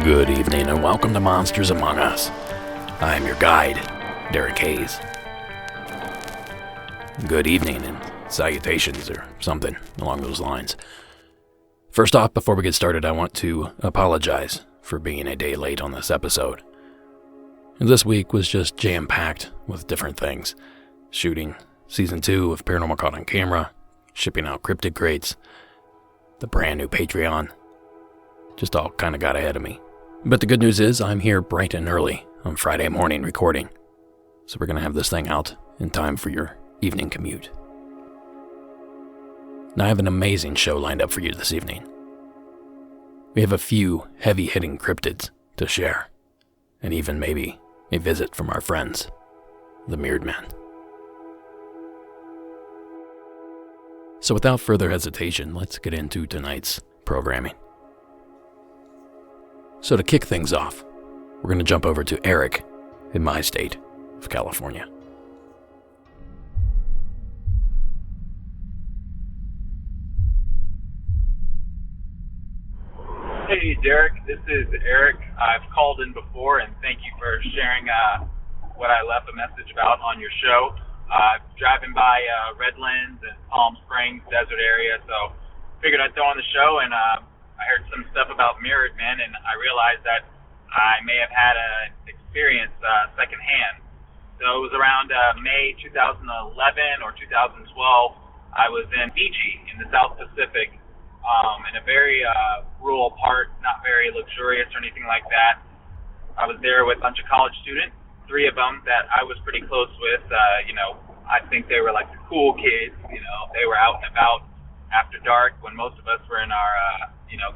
Good evening and welcome to Monsters Among Us. I am your guide, Derek Hayes. Good evening and salutations or something along those lines. First off, before we get started, I want to apologize for being a day late on this episode. This week was just jam-packed with different things. Shooting Season 2 of Paranormal Caught on Camera, shipping out cryptid crates, the brand new Patreon. Just all kind of got ahead of me. But the good news is I'm here bright and early on Friday morning recording. So we're going to have this thing out in time for your evening commute. Now I have an amazing show lined up for you this evening. We have a few heavy-hitting cryptids to share, and even maybe a visit from our friends, the Mothmen. So without further hesitation, let's get into tonight's programming. So to kick things off, we're going to jump over to Eric in my state of California. Hey Derek, this is Eric. I've called in before and thank you for sharing what I left a message about on your show. Driving by Redlands and Palm Springs desert area, so figured I'd throw on the show, and I heard some stuff about Mothmen, and I realized that I may have had an experience secondhand. So it was around May 2011 or 2012. I was in Fiji in the South Pacific, in a very rural part, not very luxurious or anything like that. I was there with a bunch of college students, 3 of them that I was pretty close with. I think they were like the cool kids. They were out and about after dark when most of us were in our,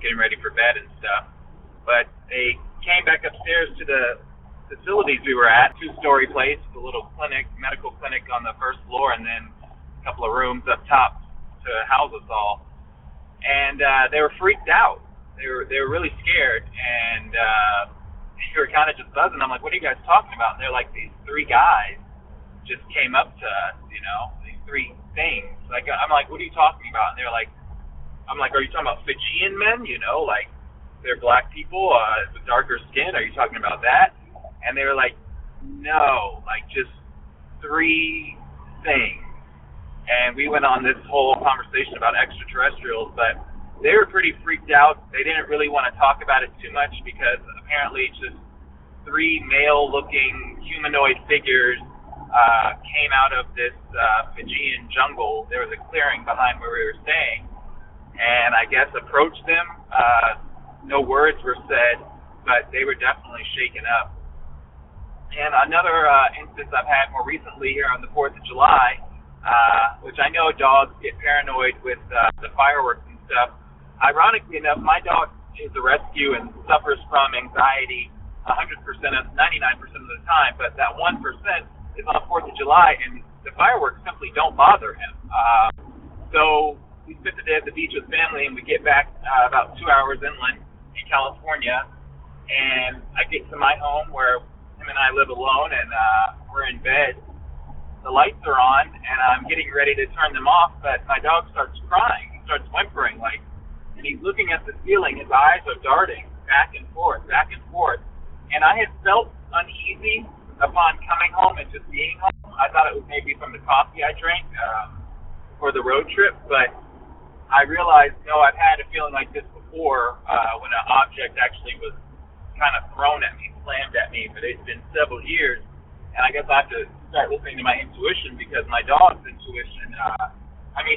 getting ready for bed and stuff. But they came back upstairs to the facilities we were at, 2-story place, with a little clinic, medical clinic on the first floor, and then a couple of rooms up top to house us all. And they were freaked out. They were really scared, and they were kind of just buzzing. I'm like, what are you guys talking about? And they're like, these 3 guys just came up to us, these 3 things. Like, I'm like, what are you talking about? And they're like, I'm like, are you talking about Fijian men? Like they're black people with darker skin. Are you talking about that? And they were like, no, like just 3 things. And we went on this whole conversation about extraterrestrials, but they were pretty freaked out. They didn't really want to talk about it too much because apparently it's just 3 male-looking humanoid figures came out of this Fijian jungle. There was a clearing behind where we were staying, and I guess approached them. No words were said, but they were definitely shaken up. And another instance I've had more recently here on the 4th of July, which I know dogs get paranoid with the fireworks and stuff. Ironically enough, my dog is a rescue and suffers from anxiety 100% of 99% of the time, but that 1% is on 4th of July, and the fireworks simply don't bother him. So we spent the day at the beach with family, and we get back about 2 hours inland in California, and I get to my home where him and I live alone, and we're in bed. The lights are on, and I'm getting ready to turn them off, but my dog starts crying. He starts whimpering, and he's looking at the ceiling. His eyes are darting back and forth, and I had felt uneasy upon coming home and just being home. I thought it was maybe from the coffee I drank for the road trip, but I realized, no, I've had a feeling like this before when an object actually was kind of thrown at me. slammed at me, but it's been several years, and I guess I have to start listening to my intuition, because my dog's intuition,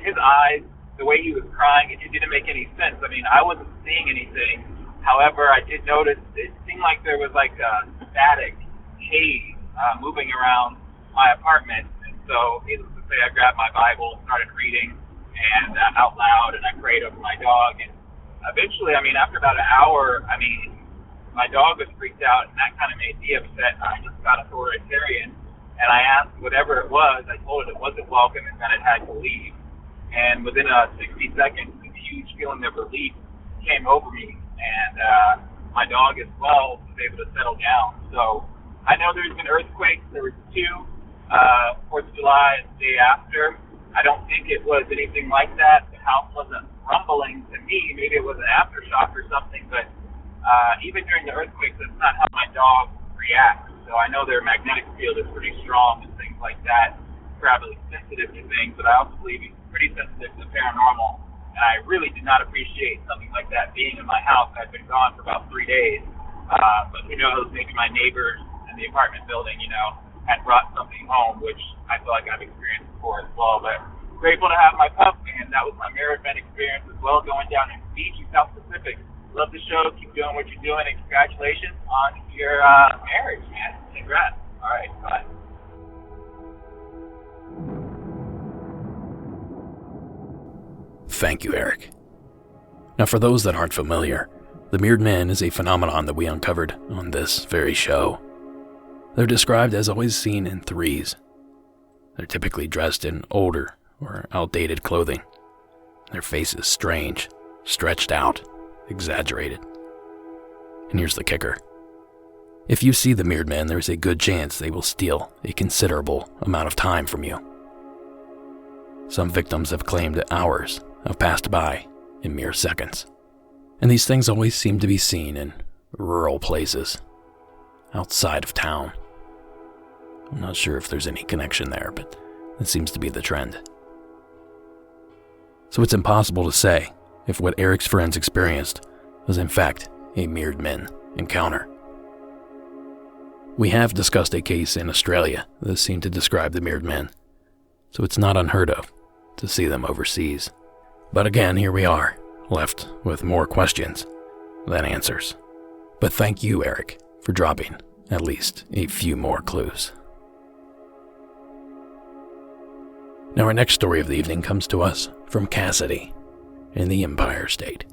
his eyes, the way he was crying, it didn't make any sense. I mean, I wasn't seeing anything. However, I did notice it seemed like there was like a static haze moving around my apartment. And so, needless to say, I grabbed my Bible, started reading, and out loud, and I prayed over my dog. And eventually, after about an hour, my dog was freaked out, and that kind of made me upset. I just got authoritarian, and I asked whatever it was. I told it wasn't welcome and that it had to leave. And within 60 seconds, this huge feeling of relief came over me, and my dog as well was able to settle down. So I know there's been earthquakes. There was 2, 4th of July and the day after. I don't think it was anything like that. The house wasn't rumbling to me. Maybe it was an aftershock or something, but even during the earthquakes, that's not how my dog reacts. So I know their magnetic field is pretty strong and things like that. Probably sensitive to things, but I also believe he's pretty sensitive to the paranormal. And I really did not appreciate something like that being in my house. I'd been gone for about 3 days. But who knows, maybe my neighbors in the apartment building, had brought something home, which I feel like I've experienced before as well. But grateful to have my pup, and that was my Mothmen experience as well, going down in Fiji, South Pacific. Love the show. Keep doing what you're doing, and congratulations on your marriage, man. Congrats. All right, bye. Thank you, Eric. Now, for those that aren't familiar, the Mothmen is a phenomenon that we uncovered on this very show. They're described as always seen in threes. They're typically dressed in older or outdated clothing. Their faces strange, stretched out, exaggerated. And here's the kicker. If you see the Mothmen, there's a good chance they will steal a considerable amount of time from you. Some victims have claimed that hours have passed by in mere seconds. And these things always seem to be seen in rural places, outside of town. I'm not sure if there's any connection there, but it seems to be the trend. So it's impossible to say if what Eric's friends experienced was in fact a Mothmen encounter. We have discussed a case in Australia that seemed to describe the Mothmen, so it's not unheard of to see them overseas. But again, here we are, left with more questions than answers. But thank you, Eric, for dropping at least a few more clues. Now, our next story of the evening comes to us from Cassidy in the Empire State.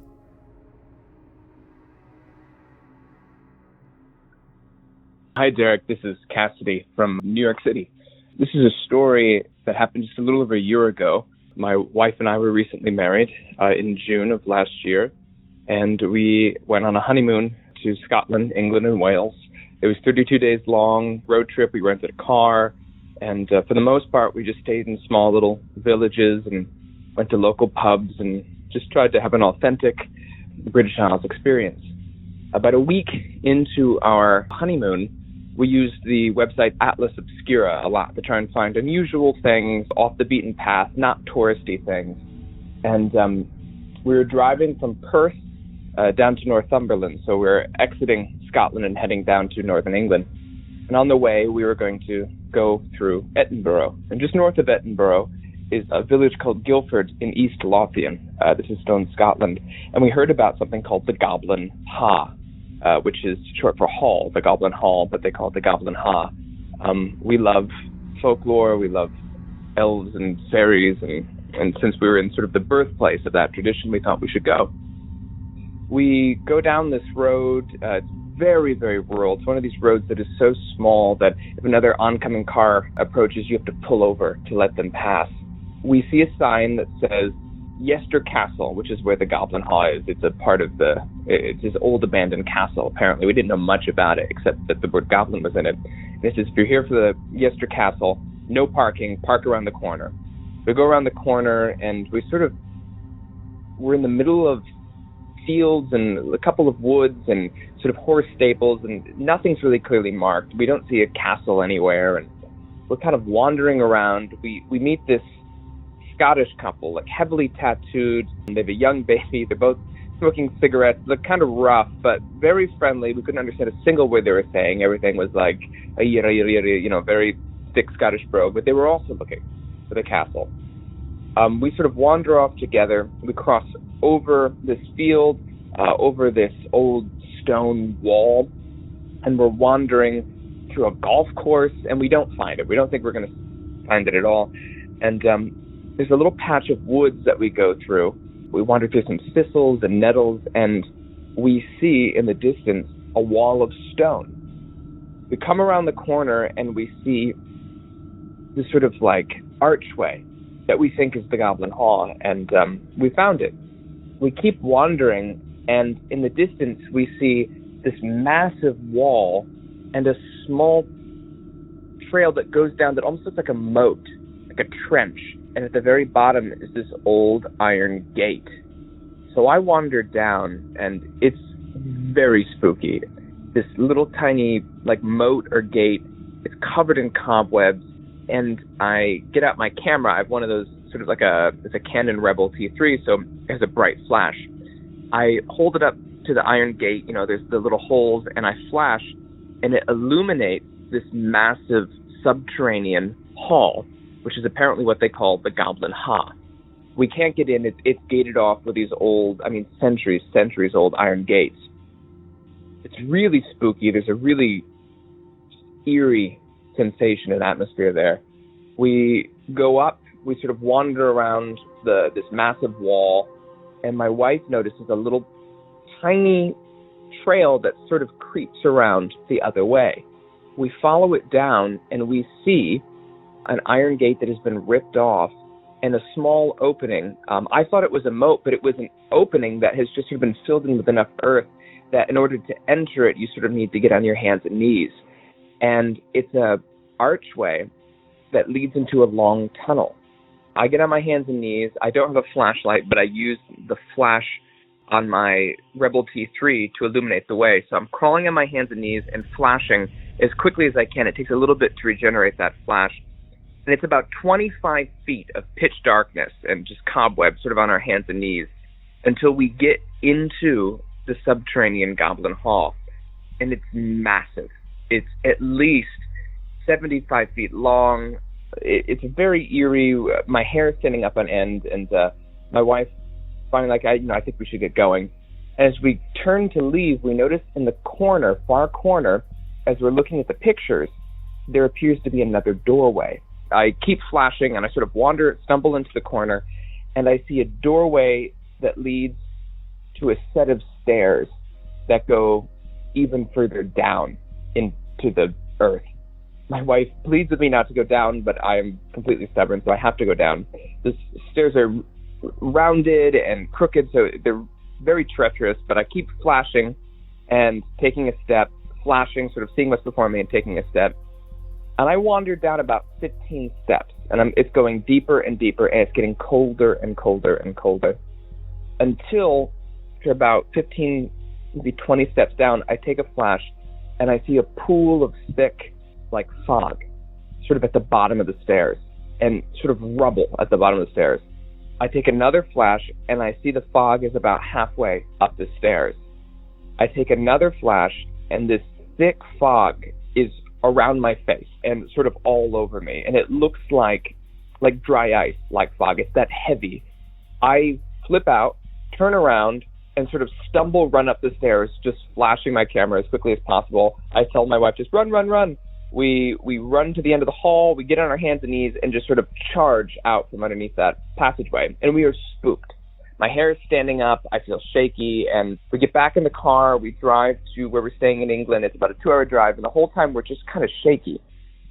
Hi, Derek. This is Cassidy from New York City. This is a story that happened just a little over a year ago. My wife and I were recently married in June of last year, and we went on a honeymoon to Scotland, England, and Wales. It was 32 days long road trip. We rented a car, and for the most part, we just stayed in small little villages and went to local pubs and just tried to have an authentic British Isles experience. About a week into our honeymoon, we used the website Atlas Obscura a lot to try and find unusual things, off the beaten path, not touristy things. And we were driving from Perth down to Northumberland, so we were exiting Scotland and heading down to northern England. And on the way, we were going to go through Edinburgh. And just north of Edinburgh is a village called Guildford in East Lothian. This is still in Scotland. And we heard about something called the Goblin Ha, which is short for hall, the Goblin Hall, but they call it the Goblin Ha. We love folklore, we love elves and fairies, and since we were in sort of the birthplace of that tradition, we thought we should go. We go down this road. It's very, very rural. It's one of these roads that is so small that if another oncoming car approaches, you have to pull over to let them pass. We see a sign that says Yester Castle, which is where the Goblin Hall is. It's a part of it's this old abandoned castle, apparently. We didn't know much about it, except that the word goblin was in it. And it says, if you're here for the Yester Castle, no parking, park around the corner. We go around the corner, and we're in the middle of fields and a couple of woods and sort of horse stables, and nothing's really clearly marked. We don't see a castle anywhere, and we're kind of wandering around. We meet this Scottish couple, like heavily tattooed. They have a young baby. They're both smoking cigarettes. They're kind of rough, but very friendly. We couldn't understand a single word they were saying. Everything was like, very thick Scottish brogue, but they were also looking for the castle. We sort of wander off together. We cross over this field, over this old stone wall, and we're wandering through a golf course, and we don't find it. We don't think we're going to find it at all. And there's a little patch of woods that we go through. We wander through some thistles and nettles, and we see in the distance a wall of stone. We come around the corner, and we see this sort of like archway that we think is the Goblin Hall, and we found it. We keep wandering, and in the distance we see this massive wall and a small trail that goes down that almost looks like a moat, like a trench, and at the very bottom is this old iron gate. So I wandered down, and it's very spooky. This little tiny like moat or gate is covered in cobwebs, and I get out my camera. I have one of those sort of like it's a Canon Rebel T3, so it has a bright flash. I hold it up to the iron gate, there's the little holes, and I flash, and it illuminates this massive subterranean hall, which is apparently what they call the Goblin Ha. We can't get in. It's gated off with these old, centuries old iron gates. It's really spooky. There's a really eerie sensation and atmosphere there. We go up, we sort of wander around this massive wall, and my wife notices a little tiny trail that sort of creeps around the other way. We follow it down, and we see an iron gate that has been ripped off and a small opening. I thought it was a moat, but it was an opening that has just sort of been filled in with enough earth that in order to enter it, you sort of need to get on your hands and knees. And it's a archway that leads into a long tunnel. I get on my hands and knees. I don't have a flashlight, but I use the flash on my Rebel T3 to illuminate the way. So I'm crawling on my hands and knees and flashing as quickly as I can. It takes a little bit to regenerate that flash. And it's about 25 feet of pitch darkness and just cobwebs sort of on our hands and knees until we get into the subterranean Goblin Hall. And it's massive. It's at least 75 feet long. It's very eerie. My hair is standing up on end, and my wife finally I think we should get going. As we turn to leave, we notice in the far corner, as we're looking at the pictures, there appears to be another doorway. I keep flashing, and I sort of stumble into the corner, and I see a doorway that leads to a set of stairs that go even further down into the earth. My wife pleads with me not to go down, but I am completely stubborn, so I have to go down. The stairs are rounded and crooked, so they're very treacherous, but I keep flashing and taking a step, flashing, sort of seeing what's before me and taking a step. And I wandered down about 15 steps, and it's going deeper and deeper, and it's getting colder and colder and colder. Until, after about 15, maybe 20 steps down, I take a flash, and I see a pool of thick, like fog, sort of at the bottom of the stairs, and sort of rubble at the bottom of the stairs. I take another flash, and I see the fog is about halfway up the stairs. I take another flash, and this thick fog is around my face and sort of all over me, and it looks like dry ice, like fog. It's that heavy. I flip out, turn around, and sort of run up the stairs, just flashing my camera as quickly as possible. I tell my wife, just run, run, run. We run to the end of the hall, we get on our hands and knees, and just sort of charge out from underneath that passageway, and we are spooked. My hair is standing up, I feel shaky, and we get back in the car, we drive to where we're staying in England. It's about a 2-hour drive, and the whole time we're just kind of shaky.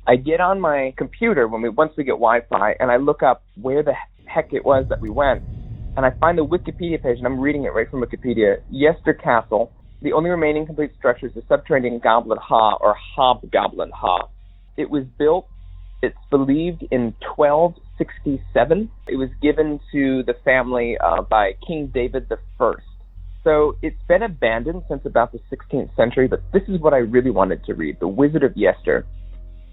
I get on my computer once we get Wi-Fi, and I look up where the heck it was that we went, and I find the Wikipedia page, and I'm reading it right from Wikipedia. Yester Castle, the only remaining complete structure is the subterranean Goblin Ha, or Hobgoblin Ha. It was built, it's believed, in 1267. It was given to the family by King David I. So it's been abandoned since about the 16th century, but this is what I really wanted to read, The Wizard of Yester.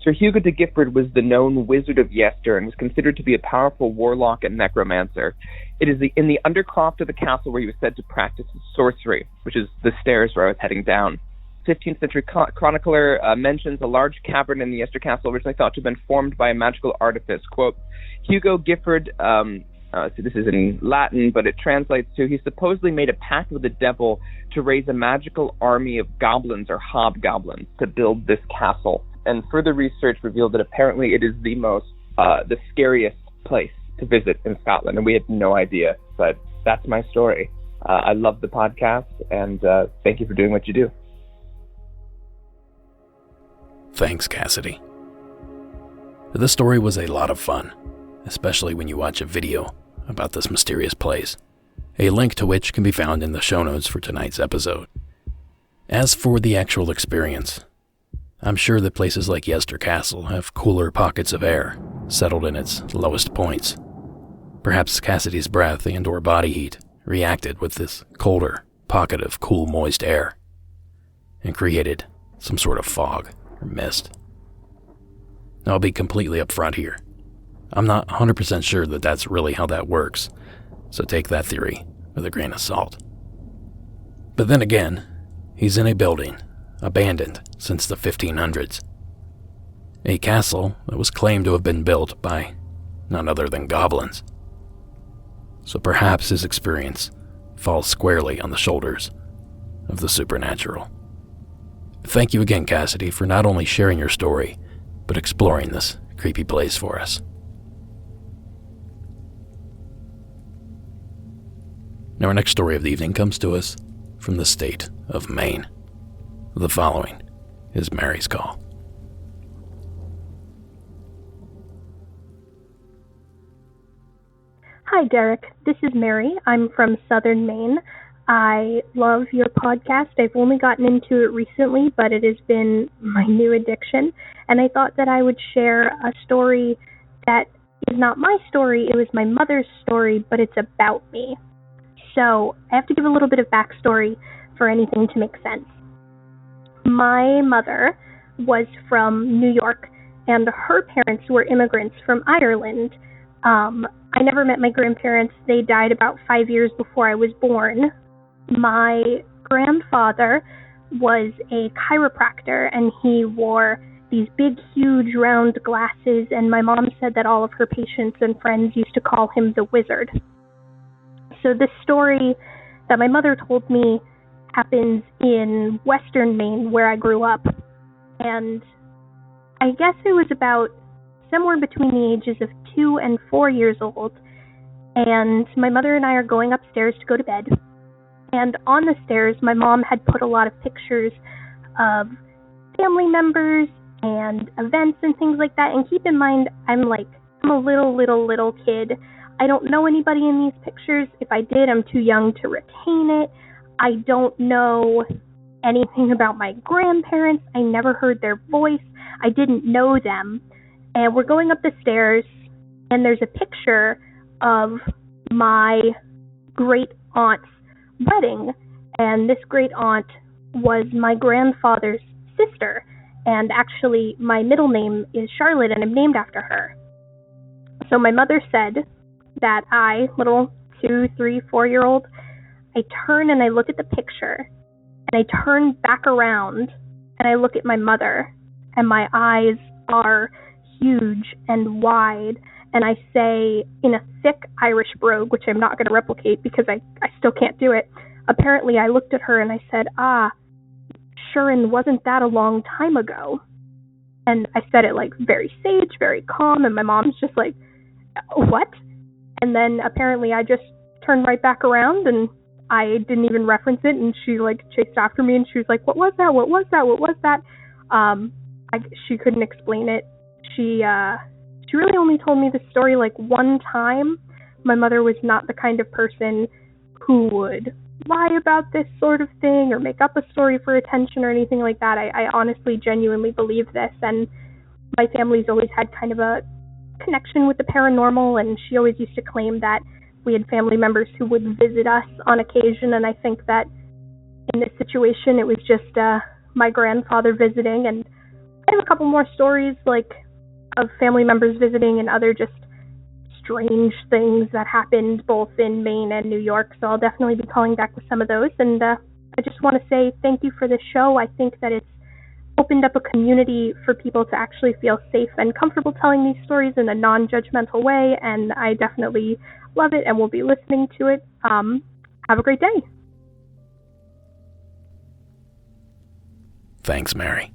Sir Hugo de Gifford was the known Wizard of Yester and was considered to be a powerful warlock and necromancer. It is in the undercroft of the castle where he was said to practice his sorcery, which is the stairs where I was heading down. 15th century chronicler mentions a large cavern in the Yester Castle originally thought to have been formed by a magical artifice. Quote, Hugo Gifford, so this is in Latin, but it translates to, he supposedly made a pact with the devil to raise a magical army of goblins or hobgoblins to build this castle. And further research revealed that apparently it is the scariest place to visit in Scotland, and we had no idea. But that's my story. I love the podcast, and thank you for doing what you do. Thanks, Cassidy. This story was a lot of fun, especially when you watch a video about this mysterious place, a link to which can be found in the show notes for tonight's episode. As for the actual experience, I'm sure that places like Yester Castle have cooler pockets of air, settled in its lowest points. Perhaps Cassidy's breath and/or body heat reacted with this colder pocket of cool, moist air, and created some sort of fog or mist. Now, I'll be completely upfront here. I'm not 100% sure that that's really how that works, so take that theory with a grain of salt. But then again, he's in a building abandoned since the 1500s. A castle that was claimed to have been built by none other than goblins. So perhaps his experience falls squarely on the shoulders of the supernatural. Thank you again, Cassidy, for not only sharing your story, but exploring this creepy place for us. Now, our next story of the evening comes to us from the state of Maine. The following is Mary's call. Hi, Derek. This is Mary. I'm from Southern Maine. I love your podcast. I've only gotten into it recently, but it has been my new addiction. And I thought that I would share a story that is not my story. It was my mother's story, but it's about me. So I have to give a little bit of backstory for anything to make sense. My mother was from New York, and her parents were immigrants from Ireland. I never met my grandparents. They died about 5 years before I was born. My grandfather was a chiropractor, and he wore these big, huge, round glasses, and my mom said that all of her patients and friends used to call him the Wizard. So this story that my mother told me happens in Western Maine, where I grew up. And I guess it was about somewhere between the ages of 2 and 4 years old. And my mother and I are going upstairs to go to bed. And on the stairs, my mom had put a lot of pictures of family members and events and things like that. And keep in mind, I'm a little kid. I don't know anybody in these pictures. If I did, I'm too young to retain it. I don't know anything about my grandparents. I never heard their voice. I didn't know them. And we're going up the stairs, and there's a picture of my great aunt's wedding. And this great aunt was my grandfather's sister. And actually, my middle name is Charlotte, and I'm named after her. So my mother said that I, little 2, 3, 4-year-old, I turn and I look at the picture, and I turn back around and I look at my mother, and my eyes are huge and wide, and I say in a thick Irish brogue, which I'm not going to replicate because I still can't do it. Apparently I looked at her and I said, Shurin, wasn't that a long time ago? And I said it very sage, very calm, and my mom's just like, what? And then apparently I just turned right back around, and I didn't even reference it, and she chased after me, and she was like, what was that? What was that? What was that? She couldn't explain it. She really only told me the story one time. My mother was not the kind of person who would lie about this sort of thing or make up a story for attention or anything like that. I honestly, genuinely believe this, and my family's always had kind of a connection with the paranormal, and she always used to claim that we had family members who would visit us on occasion, and I think that in this situation it was just my grandfather visiting, and I have a couple more stories, like, of family members visiting and other just strange things that happened both in Maine and New York, so I'll definitely be calling back with some of those. And I just want to say thank you for this show. I think that it's opened up a community for people to actually feel safe and comfortable telling these stories in a non-judgmental way, and I definitely love it and will be listening to it. Have a great day. Thanks, Mary.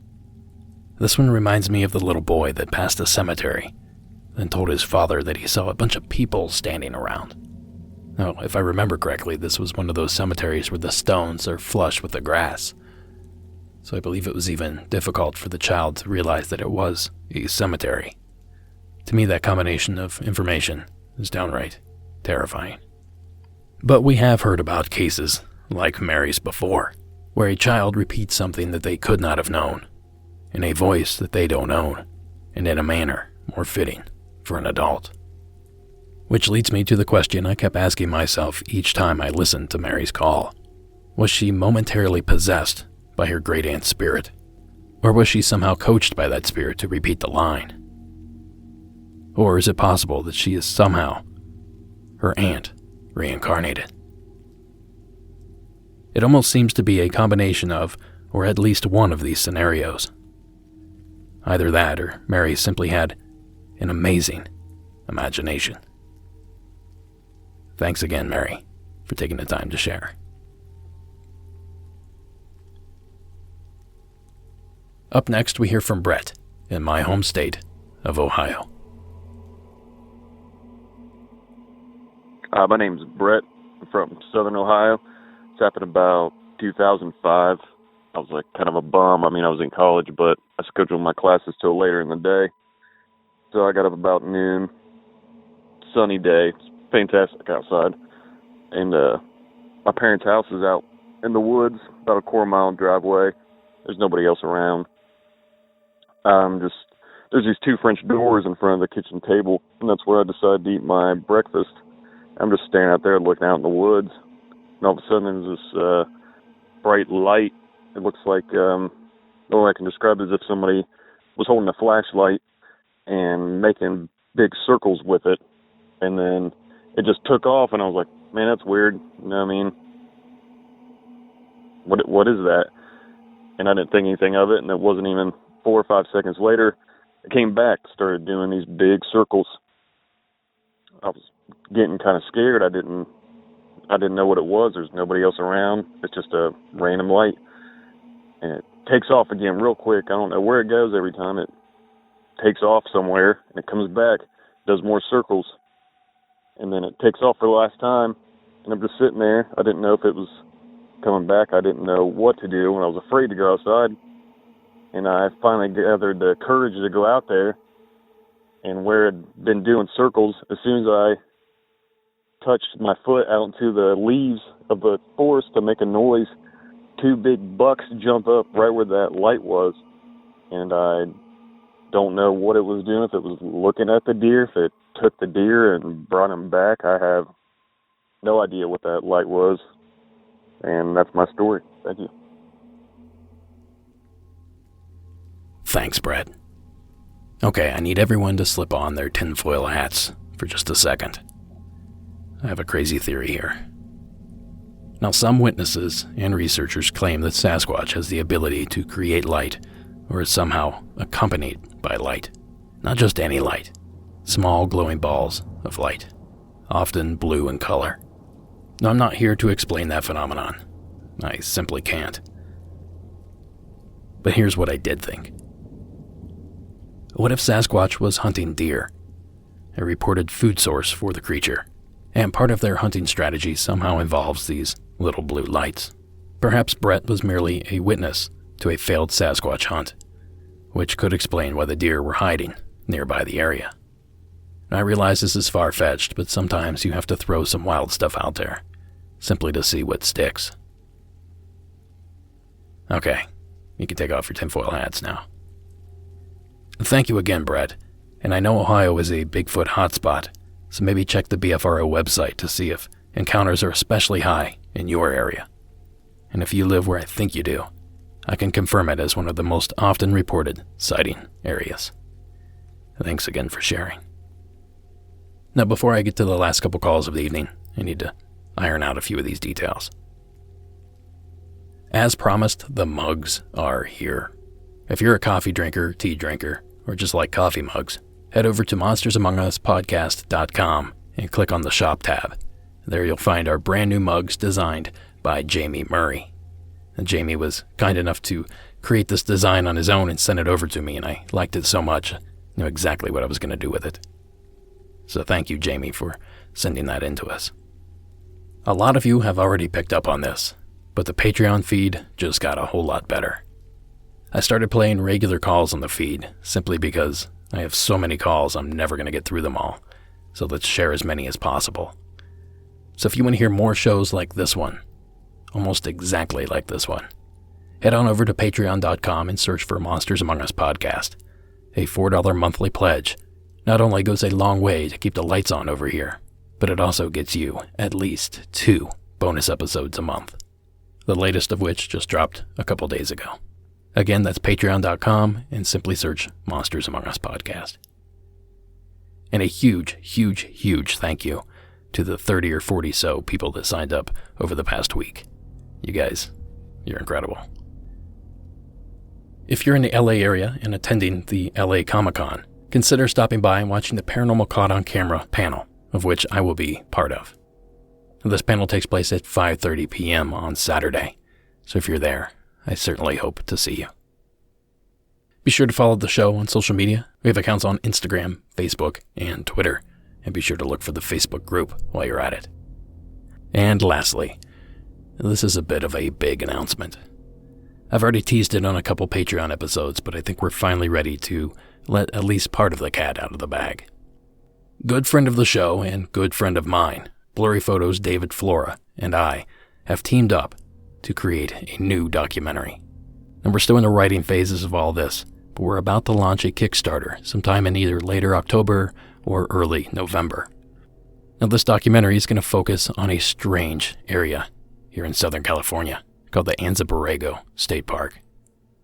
This one reminds me of the little boy that passed a cemetery, then told his father that he saw a bunch of people standing around. Now, if I remember correctly, this was one of those cemeteries where the stones are flush with the grass. So I believe it was even difficult for the child to realize that it was a cemetery. To me, that combination of information is downright terrifying. But we have heard about cases like Mary's before, where a child repeats something that they could not have known, in a voice that they don't own, and in a manner more fitting for an adult. Which leads me to the question I kept asking myself each time I listened to Mary's call. Was she momentarily possessed by her great-aunt's spirit? Or was she somehow coached by that spirit to repeat the line? Or is it possible that she is somehow her aunt reincarnated? It almost seems to be a combination of, or at least one of these scenarios. Either that, or Mary simply had an amazing imagination. Thanks again, Mary, for taking the time to share. Up next, we hear from Brett in my home state of Ohio. My name's Brett. I'm from Southern Ohio. It's happened about 2005. I was like kind of a bum. I mean, I was in college, but I scheduled my classes till later in the day. So I got up about noon. Sunny day. It's fantastic outside. And my parents' house is out in the woods, about a quarter-mile driveway. There's nobody else around. There's these two French doors in front of the kitchen table, and that's where I decided to eat my breakfast. I'm just standing out there looking out in the woods, and all of a sudden there's this bright light. It looks like, the only way I can describe it is if somebody was holding a flashlight and making big circles with it, and then it just took off, and I was like, man, that's weird. You know what I mean? What is that? And I didn't think anything of it, and it wasn't even 4 or 5 seconds later, it came back, started doing these big circles. I was getting kind of scared. I didn't know what it was. There's nobody else around. It's just a random light. And it takes off again real quick. I don't know where it goes every time. It takes off somewhere, and it comes back, does more circles, and then it takes off for the last time, and I'm just sitting there. I didn't know if it was coming back. I didn't know what to do, and I was afraid to go outside. And I finally gathered the courage to go out there, and where it had been doing circles, as soon as I touched my foot out into the leaves of the forest to make a noise, 2 big bucks jump up right where that light was. And I don't know what it was doing, if it was looking at the deer, if it took the deer and brought him back. I have no idea what that light was. And that's my story. Thank you. Thanks, Brett. Okay, I need everyone to slip on their tinfoil hats for just a second. I have a crazy theory here. Now, some witnesses and researchers claim that Sasquatch has the ability to create light, or is somehow accompanied by light. Not just any light. Small glowing balls of light, often blue in color. Now, I'm not here to explain that phenomenon. I simply can't. But here's what I did think. What if Sasquatch was hunting deer, a reported food source for the creature, and part of their hunting strategy somehow involves these little blue lights? Perhaps Brett was merely a witness to a failed Sasquatch hunt, which could explain why the deer were hiding nearby the area. I realize this is far-fetched, but sometimes you have to throw some wild stuff out there, simply to see what sticks. Okay, you can take off your tinfoil hats now. Thank you again, Brett, and I know Ohio is a Bigfoot hotspot, so maybe check the BFRO website to see if encounters are especially high in your area. And if you live where I think you do, I can confirm it as one of the most often reported sighting areas. Thanks again for sharing. Now, before I get to the last couple calls of the evening, I need to iron out a few of these details. As promised, the mugs are here. If you're a coffee drinker, tea drinker, or just like coffee mugs, head over to monstersamonguspodcast.com and click on the shop tab. There you'll find our brand new mugs designed by Jamie Murray. And Jamie was kind enough to create this design on his own and send it over to me, and I liked it so much, I knew exactly what I was going to do with it. So thank you, Jamie, for sending that in to us. A lot of you have already picked up on this, but the Patreon feed just got a whole lot better. I started playing regular calls on the feed simply because I have so many calls I'm never going to get through them all, so let's share as many as possible. So if you want to hear more shows like this one, almost exactly like this one, head on over to patreon.com and search for Monsters Among Us Podcast. A $4 monthly pledge not only goes a long way to keep the lights on over here, but it also gets you at least 2 bonus episodes a month, the latest of which just dropped a couple days ago. Again, that's patreon.com and simply search Monsters Among Us Podcast. And a huge, huge, huge thank you to the 30 or 40 so people that signed up over the past week. You guys, you're incredible. If you're in the LA area and attending the LA Comic-Con, consider stopping by and watching the Paranormal Caught on Camera panel, of which I will be part of. This panel takes place at 5:30 p.m. on Saturday, so if you're there, I certainly hope to see you. Be sure to follow the show on social media. We have accounts on Instagram, Facebook, and Twitter, and be sure to look for the Facebook group while you're at it. And lastly, this is a bit of a big announcement. I've already teased it on a couple Patreon episodes, but I think we're finally ready to let at least part of the cat out of the bag. Good friend of the show and good friend of mine, Blurry Photos David Flora, and I have teamed up to create a new documentary. And we're still in the writing phases of all this, but we're about to launch a Kickstarter sometime in either later October or early November. Now, this documentary is going to focus on a strange area here in Southern California called the Anza Borrego State Park.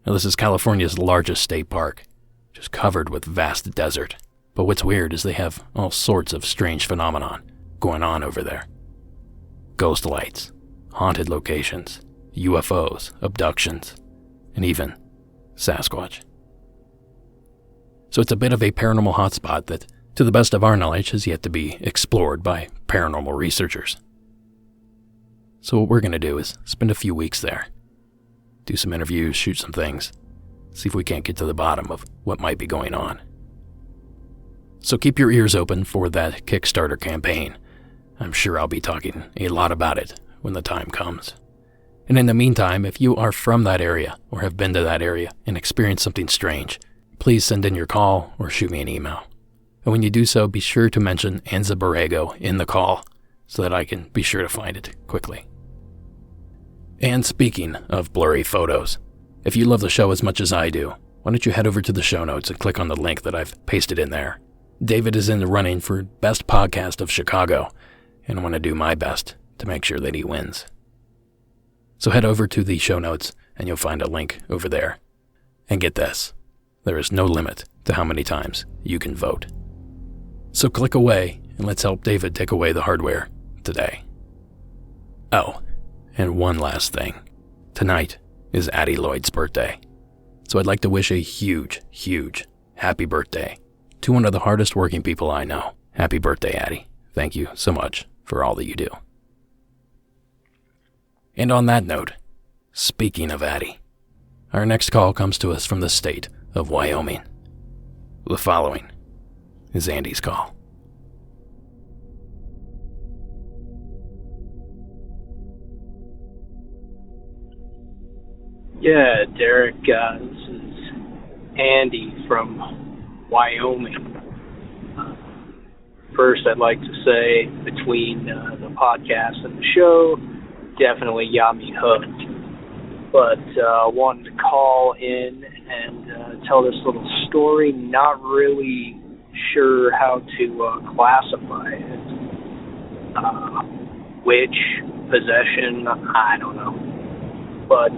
Now, this is California's largest state park, just covered with vast desert. But what's weird is they have all sorts of strange phenomenon going on over there. Ghost lights, haunted locations, UFOs, abductions, and even Sasquatch. So it's a bit of a paranormal hotspot that, to the best of our knowledge, has yet to be explored by paranormal researchers. So what we're going to do is spend a few weeks there, do some interviews, shoot some things, see if we can't get to the bottom of what might be going on. So keep your ears open for that Kickstarter campaign. I'm sure I'll be talking a lot about it when the time comes. And in the meantime, if you are from that area or have been to that area and experienced something strange, please send in your call or shoot me an email. And when you do so, be sure to mention Anza Borrego in the call so that I can be sure to find it quickly. And speaking of blurry photos, if you love the show as much as I do, why don't you head over to the show notes and click on the link that I've pasted in there. David is in the running for Best Podcast of Chicago, and I want to do my best to make sure that he wins. So head over to the show notes and you'll find a link over there. And get this, there is no limit to how many times you can vote. So click away and let's help David take away the hardware today. Oh, and one last thing. Tonight is Addie Lloyd's birthday. So I'd like to wish a huge, huge happy birthday to one of the hardest working people I know. Happy birthday, Addie. Thank you so much for all that you do. And on that note, speaking of Addie, our next call comes to us from the state of Wyoming. The following is Andy's call. Yeah, Derek, this is Andy from Wyoming. First, I'd like to say between the podcast and the show, definitely got me hooked. But wanted to call in and tell this little story. Not really sure how to classify it. Witch, possession, I don't know. But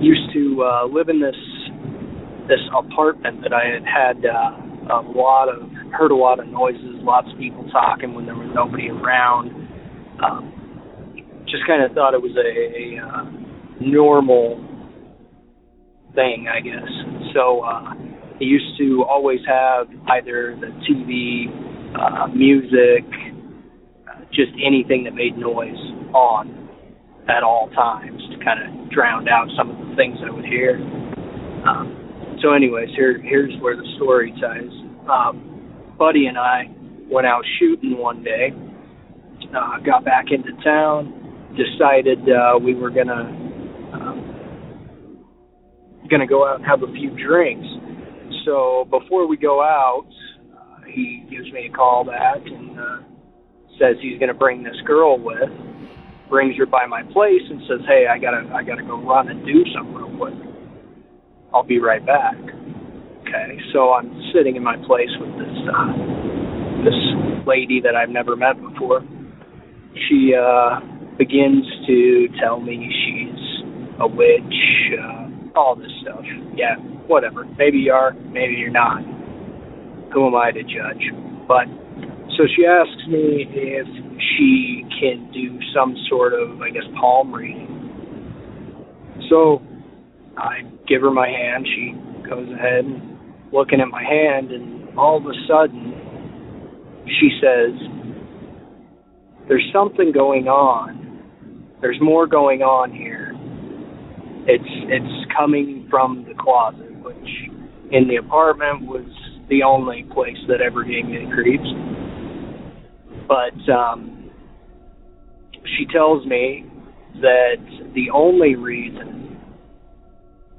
used to live in this apartment that I had heard a lot of noises, lots of people talking when there was nobody around. Just kind of thought it was a normal thing, I guess. So he used to always have either the TV, music, just anything that made noise on at all times to kind of drown out some of the things I would hear. So anyways, here's where the story ties. Buddy and I went out shooting one day, got back into town, decided we were gonna go out and have a few drinks. So before we go out, he gives me a call back and says he's gonna bring this girl with. Brings her by my place and says, "Hey, I gotta go run and do something real quick. I'll be right back." Okay, so I'm sitting in my place with this lady that I've never met before. She begins to tell me she's a witch, all this stuff. Yeah, whatever. Maybe you are, maybe you're not. Who am I to judge? But so she asks me if she can do some sort of, I guess, palm reading. So I give her my hand. She goes ahead and looking at my hand, and all of a sudden she says, "There's something going on. There's more going on here. It's coming from the closet," which in the apartment was the only place that ever gave me the creeps. But she tells me that the only reason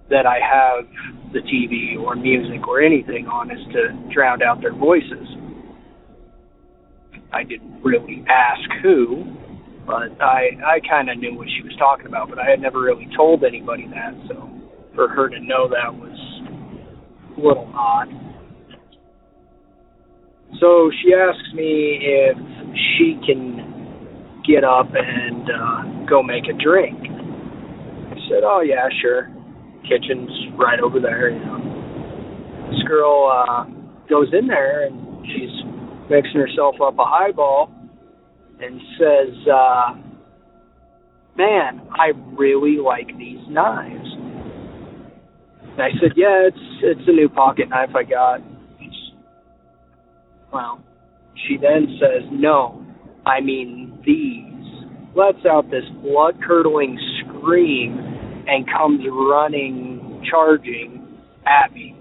that I have the TV or music or anything on is to drown out their voices. I didn't really ask who, but I kind of knew what she was talking about, but I had never really told anybody that, so for her to know that was a little odd. So she asks me if she can get up and go make a drink. I said, "Oh yeah, sure. Kitchen's right over there, you know." This girl goes in there and she's mixing herself up a highball and says, "Man, I really like these knives." And I said, "Yeah, it's a new pocket knife I got." Well, she then says, "No, I mean these." Lets out this blood-curdling scream and comes running, charging at me,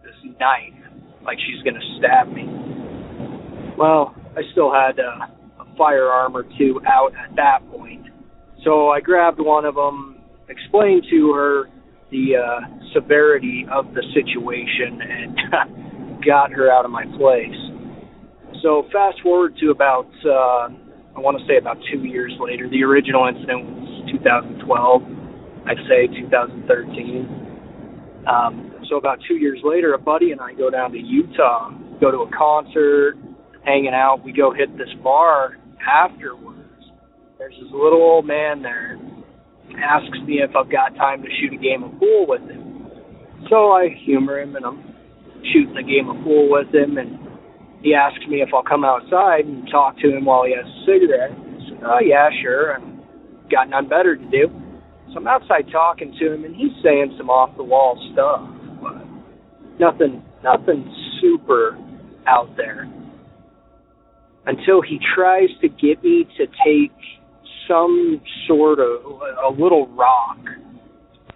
this knife, like she's going to stab me. Well, I still had a firearm or two out at that point. So I grabbed one of them, explained to her the severity of the situation, and got her out of my place. So fast forward to about, I want to say about 2 years later. The original incident was 2012. I'd say 2013. So about 2 years later, a buddy and I go down to Utah, go to a concert, hanging out. We go hit this bar afterwards. There's this little old man there, asks me if I've got time to shoot a game of pool with him. So I humor him, and I'm shooting a game of pool with him, and he asks me if I'll come outside and talk to him while he has a cigarette. I said, "Oh yeah, sure. I've got nothing better to do." So I'm outside talking to him, and he's saying some off-the-wall stuff, but nothing super out there. Until he tries to get me to take some sort of a little rock.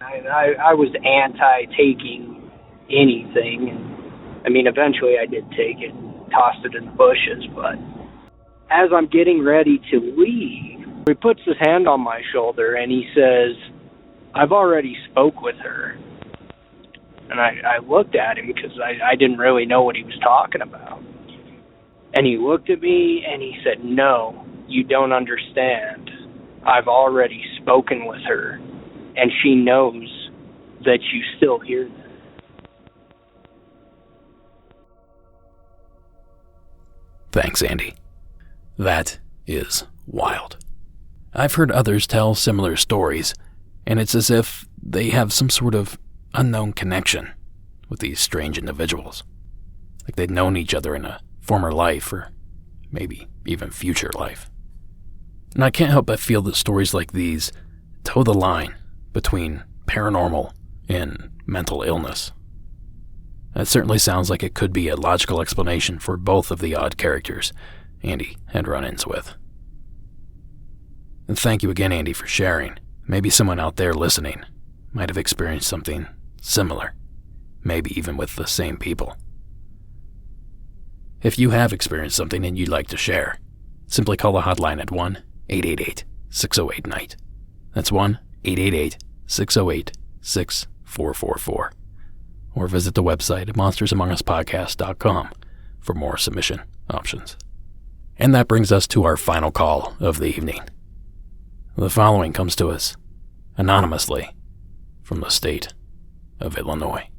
I was anti-taking anything, and I mean, eventually I did take it and tossed it in the bushes, but as I'm getting ready to leave, he puts his hand on my shoulder and he says, "I've already spoke with her." And I looked at him because I didn't really know what he was talking about. And he looked at me and he said, "No, you don't understand. I've already spoken with her, and she knows that you still hear them." Thanks, Andy. That is wild. I've heard others tell similar stories, and it's as if they have some sort of unknown connection with these strange individuals. Like they'd known each other in a former life, or maybe even future life. And I can't help but feel that stories like these toe the line between paranormal and mental illness. That certainly sounds like it could be a logical explanation for both of the odd characters Andy had run-ins with. And thank you again, Andy, for sharing. Maybe someone out there listening might have experienced something similar, maybe even with the same people. If you have experienced something and you'd like to share, simply call the hotline at 1-888-608-NIGHT. That's 1-888-608-6444. Or visit the website at monstersamonguspodcast.com for more submission options. And that brings us to our final call of the evening. The following comes to us anonymously from the state of Illinois.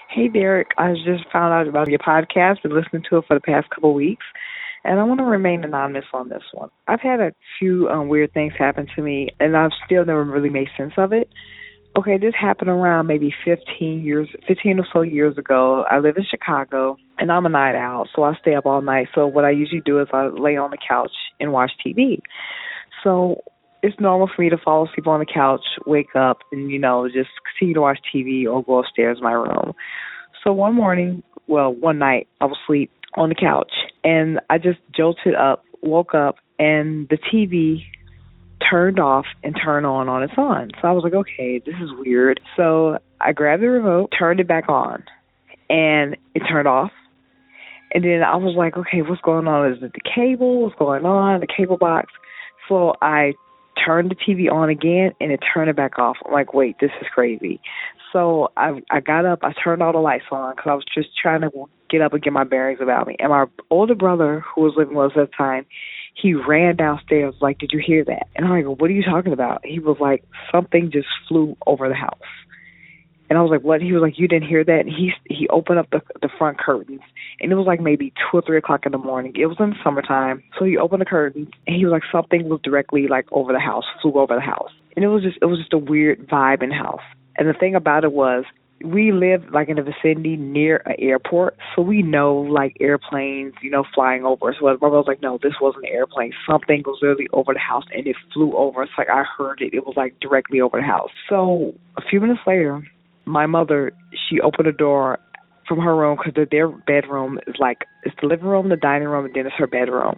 Hey, Derek. I just found out about your podcast. Been listening to it for the past couple of weeks, and I want to remain anonymous on this one. I've had a few weird things happen to me, and I've still never really made sense of it. Okay, this happened around maybe 15 or so years ago. I live in Chicago, and I'm a night owl, so I stay up all night. So what I usually do is I lay on the couch and watch TV. So it's normal for me to fall asleep on the couch, wake up, and, just continue to watch TV or go upstairs in my room. So one night, I was asleep on the couch, and I just jolted up, woke up, and the TV turned off and turned on its own. So I was like, okay, this is weird. So I grabbed the remote, turned it back on, and it turned off. And then I was like, okay, what's going on? Is it the cable? What's going on? The cable box? So I turned the TV on again, and it turned it back off. I'm like, wait, this is crazy. So I got up, I turned all the lights on because I was just trying to get up and get my bearings about me. And my older brother, who was living with us at the time, he ran downstairs like, did you hear that? And I'm like, what are you talking about? He was like, something just flew over the house. And I was like, what? He was like, you didn't hear that? And he opened up the front curtains, and it was like maybe 2 or 3 o'clock in the morning. It was in the summertime. So he opened the curtains, and he was like, something was directly like over the house, flew over the house. And it was just a weird vibe in the house. And the thing about it was, we live like in a vicinity near an airport, so we know like airplanes, flying over. So my brother was like, no, this wasn't an airplane. Something was literally over the house, and it flew over. It's like I heard it. It was like directly over the house. So a few minutes later, my mother, she opened the door from her room, because their bedroom is like, it's the living room, the dining room, and then it's her bedroom.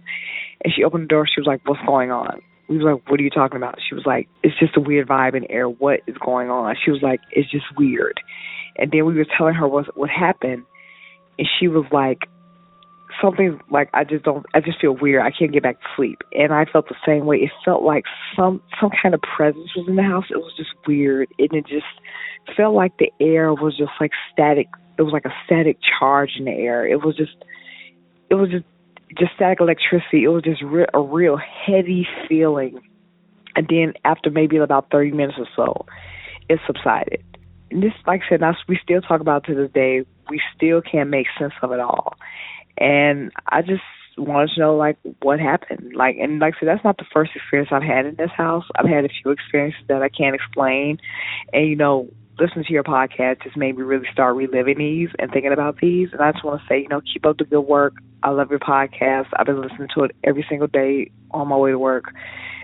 And she opened the door. She was like, what's going on? We was like, what are you talking about? She was like, it's just a weird vibe in the air. What is going on? She was like, it's just weird. And then we were telling her what happened, and she was like, something like, I just feel weird. I can't get back to sleep. And I felt the same way. It felt like some kind of presence was in the house. It was just weird. And it just felt like the air was just like static. It was like a static charge in the air. It was just static electricity. It was just a real heavy feeling. And then after maybe about 30 minutes or so, it subsided. And this, like I said, we still talk about it to this day. We still can't make sense of it all. And I just wanted to know, like, what happened. And like I said, that's not the first experience I've had in this house. I've had a few experiences that I can't explain. And, listening to your podcast just made me really start reliving these and thinking about these. And I just want to say, keep up the good work. I love your podcast. I've been listening to it every single day on my way to work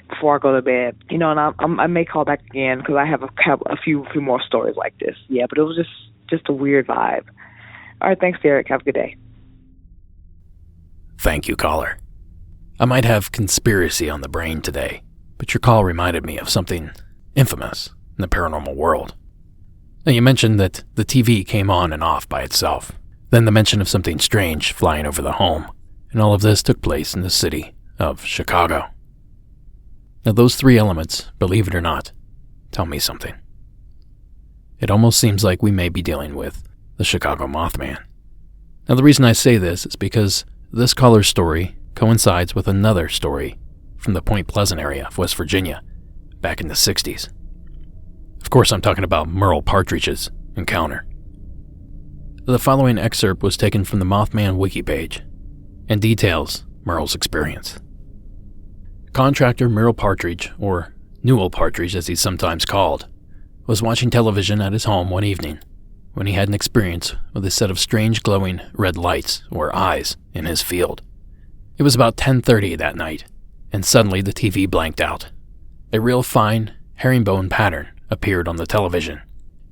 before I go to bed. And I may call back again because I have a few more stories like this. Yeah, but it was just a weird vibe. All right, thanks, Derek. Have a good day. Thank you, caller. I might have conspiracy on the brain today, but your call reminded me of something infamous in the paranormal world. Now, you mentioned that the TV came on and off by itself, then the mention of something strange flying over the home, and all of this took place in the city of Chicago. Now, those 3 elements, believe it or not, tell me something. It almost seems like we may be dealing with the Chicago Mothman. Now, the reason I say this is because this caller's story coincides with another story from the Point Pleasant area of West Virginia back in the 60s. Of course, I'm talking about Merle Partridge's encounter. The following excerpt was taken from the Mothman wiki page, and details Merle's experience. Contractor Merle Partridge, or Newell Partridge as he's sometimes called, was watching television at his home one evening when he had an experience with a set of strange glowing red lights, or eyes, in his field. It was about 10:30 that night, and suddenly the TV blanked out. A real fine herringbone pattern appeared on the television,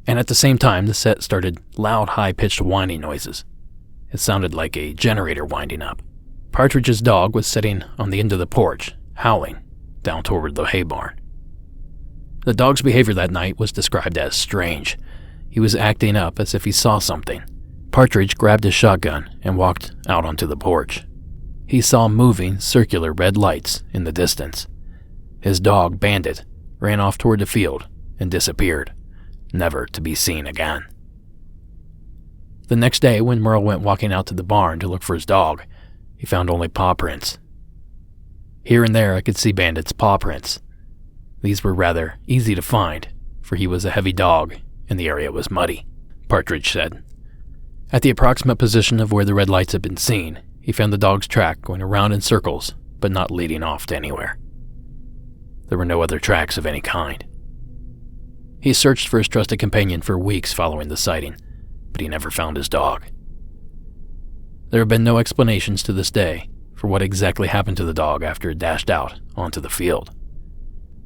and at the same time the set started loud, high-pitched whining noises. It sounded like a generator winding up. Partridge's dog was sitting on the end of the porch, howling, down toward the hay barn. The dog's behavior that night was described as strange. He was acting up as if he saw something. Partridge grabbed his shotgun and walked out onto the porch. He saw moving, circular red lights in the distance. His dog, Bandit, ran off toward the field and disappeared, never to be seen again. The next day, when Merle went walking out to the barn to look for his dog, he found only paw prints. Here and there I could see Bandit's paw prints. These were rather easy to find, for he was a heavy dog and the area was muddy, Partridge said. At the approximate position of where the red lights had been seen, he found the dog's track going around in circles, but not leading off to anywhere. There were no other tracks of any kind. He searched for his trusted companion for weeks following the sighting, but he never found his dog. There have been no explanations to this day for what exactly happened to the dog after it dashed out onto the field.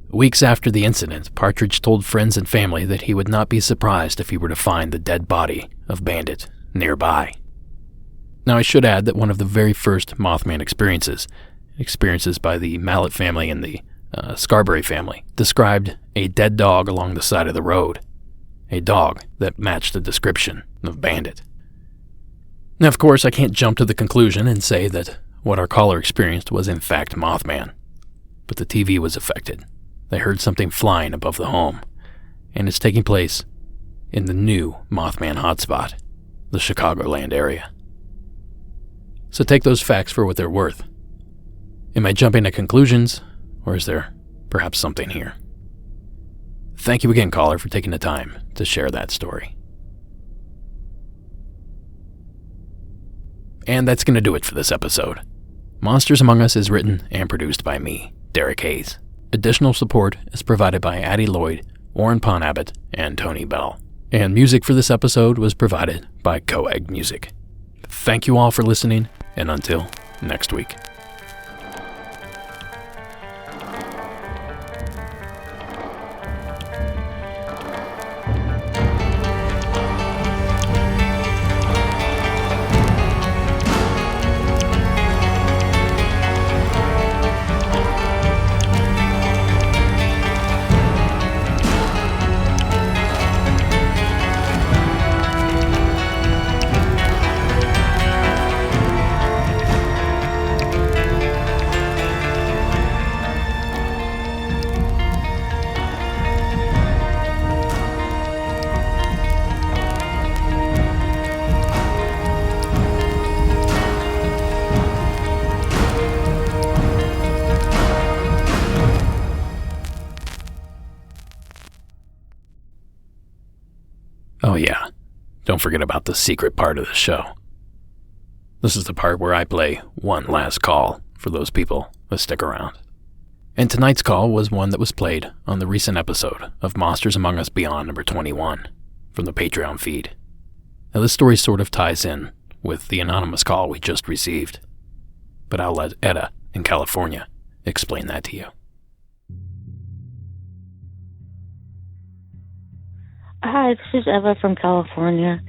Weeks after the incident, Partridge told friends and family that he would not be surprised if he were to find the dead body of Bandit nearby. Now, I should add that one of the very first Mothman experiences by the Mallet family and the Scarberry family, described a dead dog along the side of the road, a dog that matched the description of Bandit. Now, of course, I can't jump to the conclusion and say that what our caller experienced was in fact Mothman, but the TV was affected. They heard something flying above the home, and it's taking place in the new Mothman hotspot, the Chicagoland area. So take those facts for what they're worth. Am I jumping to conclusions, or is there perhaps something here? Thank you again, caller, for taking the time to share that story. And that's going to do it for this episode. Monsters Among Us is written and produced by me, Derek Hayes. Additional support is provided by Addie Lloyd, Warren Ponabbott, and Tony Bell. And music for this episode was provided by Coag Music. Thank you all for listening, and until next week. Oh yeah, don't forget about the secret part of the show. This is the part where I play one last call for those people that stick around. And tonight's call was one that was played on the recent episode of Monsters Among Us Beyond number 21 from the Patreon feed. Now this story sort of ties in with the anonymous call we just received, but I'll let Etta in California explain that to you. Hi, this is Eva from California.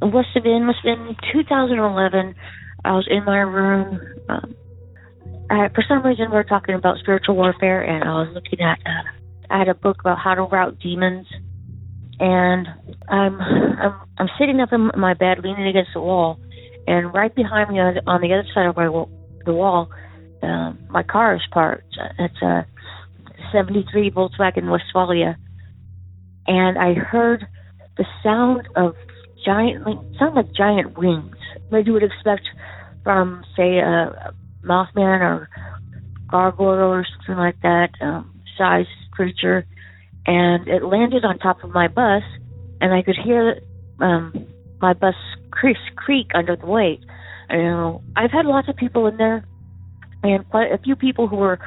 It must have been 2011. I was in my room. For some reason, we were talking about spiritual warfare, and I was looking at. I had a book about how to rout demons, and I'm sitting up in my bed, leaning against the wall, and right behind me on the other side of the wall, my car is parked. It's a '73 Volkswagen Westfalia. And I heard the sound of giant wings, like you would expect from, say, a Mothman or gargoyle or something like that, size creature. And it landed on top of my bus, and I could hear my bus creak under the weight. I've had lots of people in there, and quite a few people who were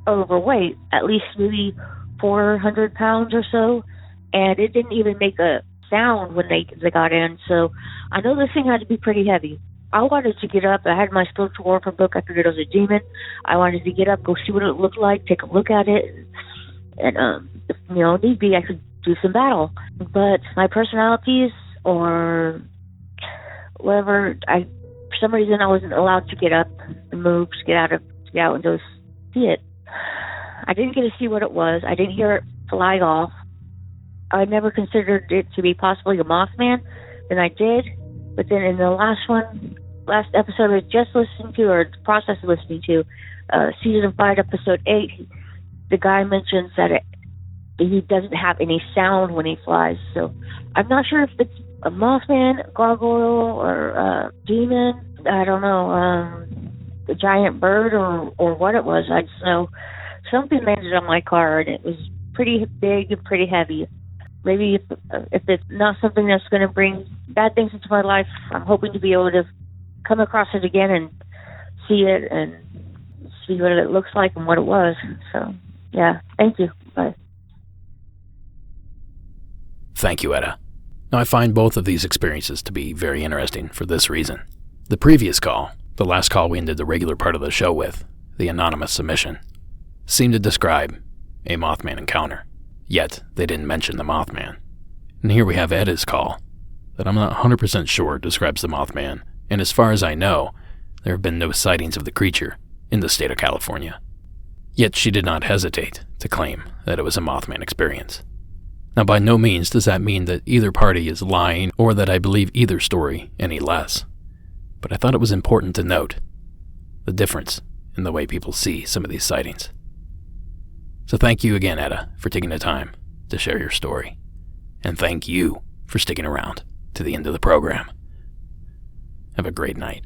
overweight, at least maybe 400 pounds or so, and it didn't even make a sound when they got in. So I know this thing had to be pretty heavy. I wanted to get up. I had my spiritual warfare book. I figured I was a demon. I wanted to get up, go see what it looked like, take a look at it, and if need be, I could do some battle. But my personalities or whatever, for some reason I wasn't allowed to get up and move, to get out and go see it. I didn't get to see what it was. I didn't hear it fly off. I never considered it to be possibly a Mothman. Then I did. But then in the last episode I was just listening to, or the process of listening to, season 5, episode 8, the guy mentions that he doesn't have any sound when he flies. So I'm not sure if it's a Mothman, a gargoyle, or a demon. I don't know, a giant bird or what it was. I just know something landed on my car, and it was pretty big and pretty heavy. Maybe if it's not something that's going to bring bad things into my life, I'm hoping to be able to come across it again and see it and see what it looks like and what it was. So, yeah, thank you. Bye. Thank you, Etta. Now, I find both of these experiences to be very interesting for this reason. The previous call, the last call we ended the regular part of the show with, the anonymous submission, seemed to describe a Mothman encounter. Yet, they didn't mention the Mothman. And here we have Etta's call, that I'm not 100% sure describes the Mothman, and as far as I know, there have been no sightings of the creature in the state of California. Yet she did not hesitate to claim that it was a Mothman experience. Now, by no means does that mean that either party is lying or that I believe either story any less. But I thought it was important to note the difference in the way people see some of these sightings. So thank you again, Etta, for taking the time to share your story. And thank you for sticking around to the end of the program. Have a great night.